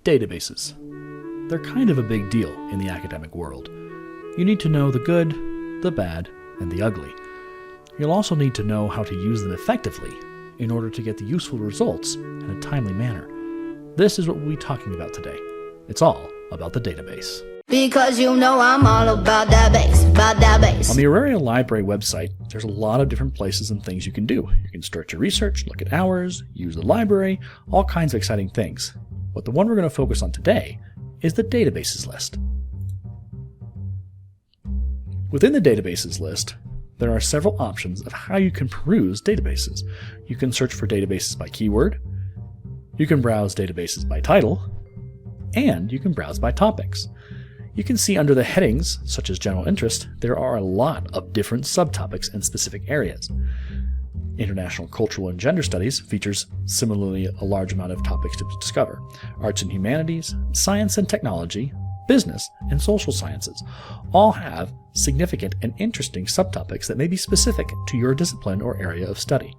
Databases. They're kind of a big deal in the academic world. You need to know the good, the bad, and the ugly. You'll also need to know how to use them effectively in order to get the useful results in a timely manner. This is what we'll be talking about today. It's all about the database. Because you know I'm all about that bass. On the Auraria Library website, there's a lot of different places and things you can do. You can start your research, look at hours, use the library, all kinds of exciting things. But the one we're going to focus on today is the databases list. Within the databases list, there are several options of how you can peruse databases. You can search for databases by keyword, you can browse databases by title, and you can browse by topics. You can see under the headings, such as general interest, there are a lot of different subtopics in specific areas. International, cultural, and gender studies features similarly a large amount of topics to discover. Arts and humanities, science and technology, business, and social sciences all have significant and interesting subtopics that may be specific to your discipline or area of study.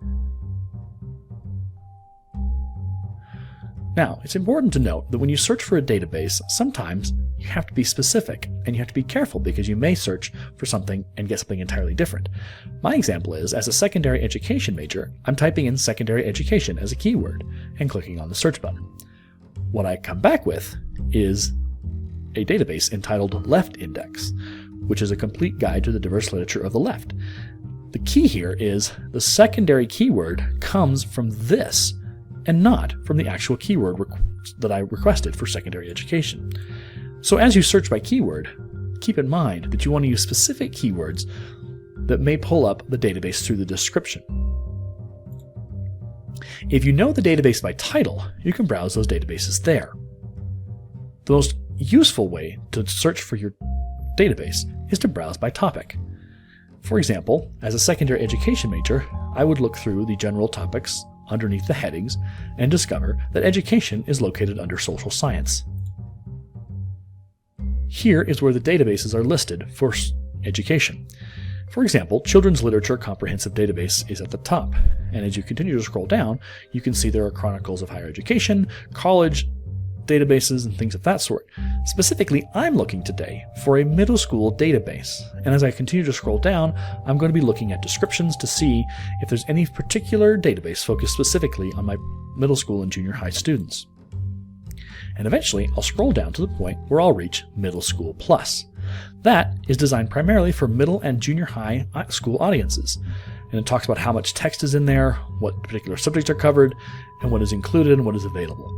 Now, it's important to note that when you search for a database, sometimes you have to be specific and you have to be careful because you may search for something and get something entirely different. My example is, as a secondary education major, I'm typing in secondary education as a keyword and clicking on the search button. What I come back with is a database entitled Left Index, which is a complete guide to the diverse literature of the left. The key here is the secondary keyword comes from this and not from the actual keyword that I requested for secondary education. So as you search by keyword, keep in mind that you want to use specific keywords that may pull up the database through the description. If you know the database by title, you can browse those databases there. The most useful way to search for your database is to browse by topic. For example, as a secondary education major, I would look through the general topics underneath the headings and discover that education is located under social science. Here is where the databases are listed for education. For example, Children's Literature Comprehensive Database is at the top, and as you continue to scroll down, you can see there are chronicles of higher education, college databases, and things of that sort. Specifically, I'm looking today for a middle school database, and as I continue to scroll down, I'm going to be looking at descriptions to see if there's any particular database focused specifically on my middle school and junior high students. And eventually, I'll scroll down to the point where I'll reach Middle School Plus. That is designed primarily for middle and junior high school audiences, and it talks about how much text is in there, what particular subjects are covered, and what is included and what is available.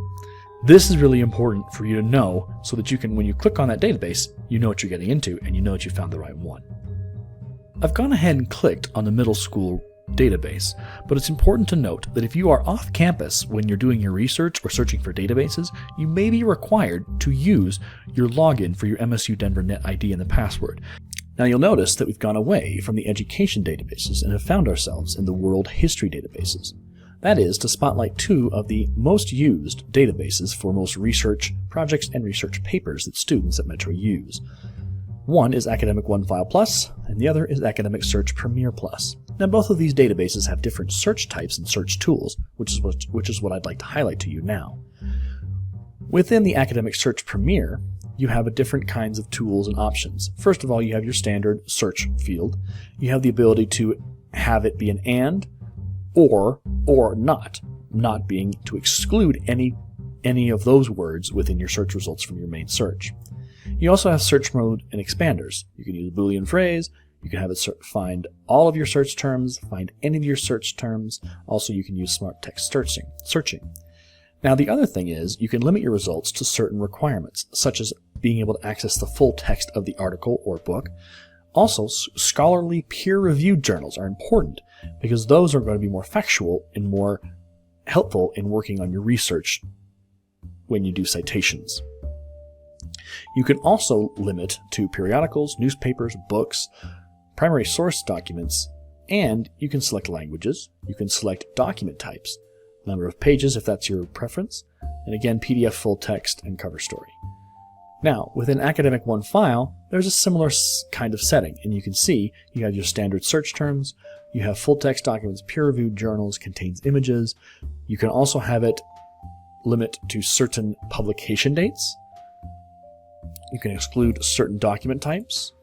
This is really important for you to know so that you can, when you click on that database, you know what you're getting into and you know that you found the right one. I've gone ahead and clicked on the middle school database, but it's important to note that if you are off campus when you're doing your research or searching for databases, you may be required to use your login for your MSU Denver Net ID and the password. Now you'll notice that we've gone away from the education databases and have found ourselves in the world history databases. That is, to spotlight two of the most used databases for most research projects and research papers that students at Metro use. One is Academic OneFile Plus, and the other is Academic Search Premier Plus. Now both of these databases have different search types and search tools, which is what I'd like to highlight to you now. Within the Academic Search Premier, you have different kinds of tools and options. First of all, you have your standard search field. You have the ability to have it be an and, or not being to exclude any of those words within your search results from your main search. You also have search mode and expanders. You can use a Boolean phrase, you can have it find all of your search terms, find any of your search terms. Also, you can use smart text searching. Now, the other thing is you can limit your results to certain requirements, such as being able to access the full text of the article or book. Also, scholarly peer-reviewed journals are important because those are going to be more factual and more helpful in working on your research when you do citations. You can also limit to periodicals, newspapers, books, primary source documents, and you can select languages, you can select document types, number of pages if that's your preference, and again PDF full text and cover story. Now, within Academic OneFile, there's a similar kind of setting, and you can see you have your standard search terms, you have full text documents, peer-reviewed journals, contains images. You can also have it limit to certain publication dates. You can exclude certain document types.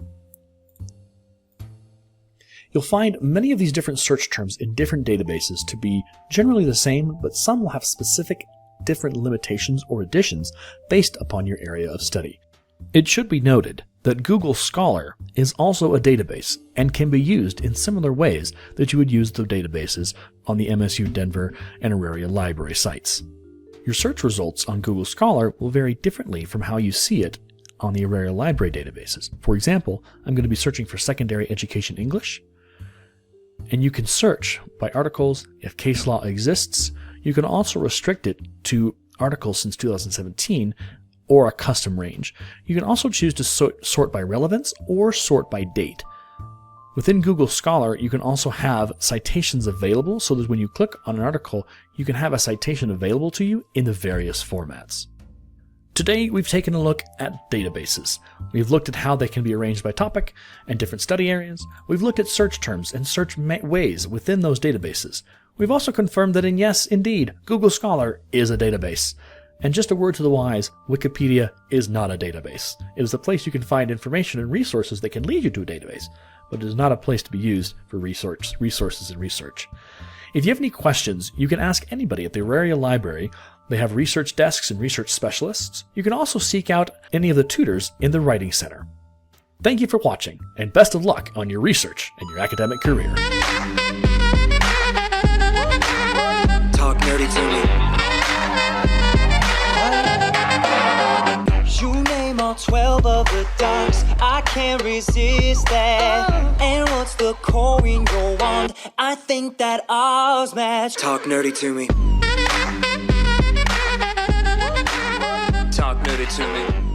You'll find many of these different search terms in different databases to be generally the same, but some will have specific different limitations or additions based upon your area of study. It should be noted that Google Scholar is also a database and can be used in similar ways that you would use the databases on the MSU Denver and Auraria Library sites. Your search results on Google Scholar will vary differently from how you see it on the Auraria Library databases. For example, I'm going to be searching for Secondary Education English, and you can search by articles if case law exists. You can also restrict it to articles since 2017 or a custom range. You can also choose to sort by relevance or sort by date. Within Google Scholar, you can also have citations available so that when you click on an article, you can have a citation available to you in the various formats. Today, we've taken a look at databases. We've looked at how they can be arranged by topic and different study areas. We've looked at search terms and search ways within those databases. We've also confirmed that yes, indeed, Google Scholar is a database. And just a word to the wise, Wikipedia is not a database. It is a place you can find information and resources that can lead you to a database, but it is not a place to be used for resources and research. If you have any questions, you can ask anybody at the Auraria Library. They have research desks and research specialists. You can also seek out any of the tutors in the Writing Center. Thank you for watching, and best of luck on your research and your academic career. Talk nerdy to me. You name all 12 of the dogs, I can't resist that. And what's the core in your wand? I think that ours match. Talk nerdy to me. Talk nerdy to me.